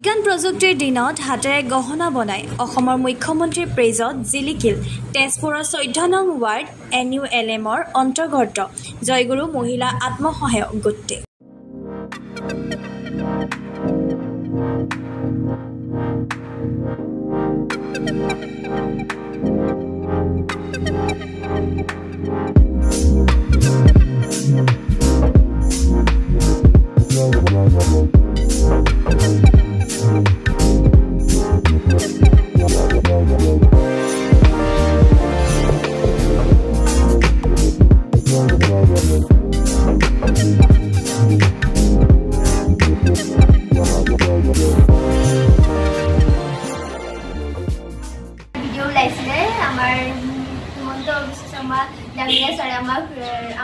বিজ্ঞান প্ৰযুক্তিৰ দিনত হাতেৰে গহনা বনাই অসমৰ মুখ্যমন্ত্ৰীৰ প্ৰেজত জিলিকিল তেজপুৰৰ 14 নং ৱাৰ্ড NULMৰ অন্তৰ্গত জয়গুৰু মহিলা আত্মসহায়ক গোটে।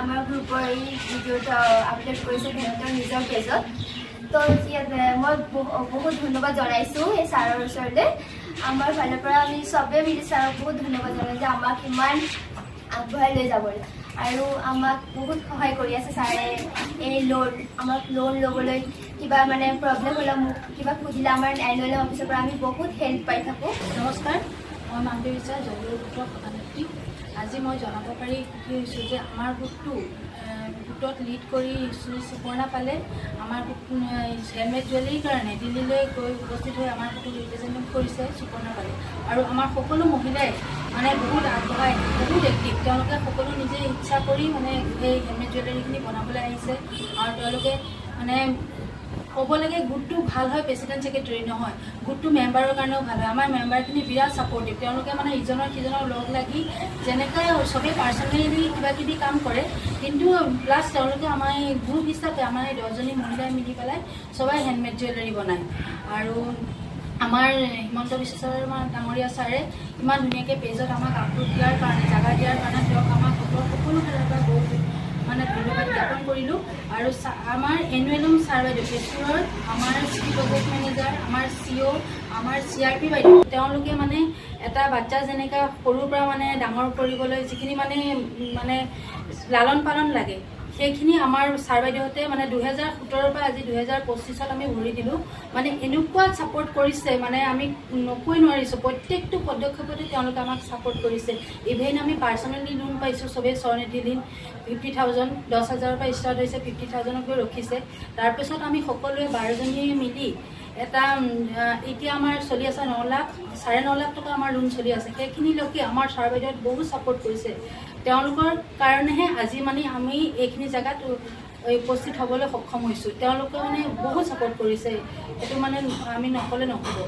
আমাৰ গ্ৰুপৰ এই ভিডিঅ'টো আপলোড কৰিছে নিজৰ পেজত। তো মই বহুত ধন্যবাদ জনাইছোঁ এই ছাৰৰ ওচৰলৈ। আমাৰ ফালৰ পৰা আমি চবেই মিলি ছাৰক বহুত ধন্যবাদ জনাই যে আমাক ইমান আগবঢ়াই লৈ যাবলৈ আৰু আমাক বহুত সহায় কৰি আছে ছাৰে। এই আমাক লোন ল'বলৈ কিবা মানে প্ৰব্লেম হ'লে মোক কিবা খুজিলে আমাৰ NULM অফিচৰ পৰা আমি বহুত হেল্প পাই থাকোঁ। নমস্কাৰ, মই মানৱী বিচাৰ জয়গুৰু গোটৰ সভানেত্ৰী। আজি মই জনাব পাৰি সুখী হৈছোঁ যে আমাৰ গোটত লিড কৰি শ্ৰী সুপৰ্ণা পালে আমাৰ হেণ্ডমেড জুৱেলাৰীৰ কাৰণে দিল্লীলৈ গৈ উপস্থিত হৈ আমাৰ গোটক ৰিপ্ৰেজেণ্ট কৰিছে সুপৰ্ণা পালে। আৰু আমাৰ সকলো মহিলাই মানে বহুত আগবঢ়াই বহুত এক্টিভ, তেওঁলোকে সকলো নিজে ইচ্ছা কৰি মানে এই হেণ্ডমেড জুৱেলাৰীখিনি বনাবলৈ আহিছে। আৰু তেওঁলোকে মানে ক'ব লাগে গোটটো ভাল হয়, প্ৰেচিডেণ্ট ছেক্ৰেটেৰী নহয়, গোটটো মেম্বাৰৰ কাৰণেও ভাল হয়। আমাৰ মেম্বাৰখিনি বিৰাট ছাপৰ্টিভ, তেওঁলোকে মানে ইজনৰ সিজনৰ লগ লাগি যেনেকৈ চবেই পাৰ্চনেলি কিবা কিবি কাম কৰে, কিন্তু প্লাছ তেওঁলোকে আমাৰ এই গ্ৰুপ হিচাপে আমাৰ এই 10জনী মহিলাই মিলি পেলাই চবেই হেণ্ডমেড জুৱেলাৰী বনায়। আৰু আমাৰ হিমন্ত বিশ্ব শৰ্মা ডাঙৰীয়া ছাৰে ইমান ধুনীয়াকৈ পেজত আমাক আপলোড দিয়াৰ কাৰণে, জাগা দিয়াৰ কাৰণে তেওঁক আমাক সকলো ফালৰ পৰা বহুত মানে ধন্যবাদ জ্ঞাপন কৰিলোঁ। আৰু আমাৰ NULM ছাৰ বাইদেউ তেজপুৰৰ আমাৰ চিটি প্ৰজেক্ট মেনেজাৰ, আমাৰ CO, আমাৰ CRP বাইদেউ, তেওঁলোকে মানে এটা বাচ্চা যেনেকৈ সৰুৰ পৰা মানে ডাঙৰ কৰিবলৈ যিখিনি মানে লালন পালন লাগে, সেইখিনি আমাৰ ছাৰ বাইদেউহঁতে মানে 2017 পৰা আজি 2025 আমি ভৰি দিলোঁ। মানে এনেকুৱা ছাপৰ্ট কৰিছে, মানে আমি নকৈ নোৱাৰিছোঁ। প্ৰত্যেকটো পদক্ষেপতে তেওঁলোকে আমাক ছাপৰ্ট কৰিছে। ইভেন আমি পাৰ্চনেলি লোন পাইছোঁ, চবেই স্বনিধি লোন 50,000, 10,000ৰ পৰা ষ্টাৰ্ট হৈছে, 50,000কৈ ৰখিছে। তাৰপিছত আমি সকলোৱে 12জনীয়ে মিলি এটা এতিয়া আমাৰ চলি আছে 9 লাখ, 9.5 লাখ টকা আমাৰ লোন চলি আছে। সেইখিনিলৈকে আমাৰ ছাৰ বাইদেউত বহুত ছাপৰ্ট কৰিছে। তেওঁলোকৰ কাৰণেহে আজি মানে আমি এইখিনি জেগাত উপস্থিত হ'বলৈ সক্ষম হৈছোঁ। তেওঁলোকে মানে বহুত ছাপৰ্ট কৰিছে, সেইটো মানে আমি নক'লে নহ'ব।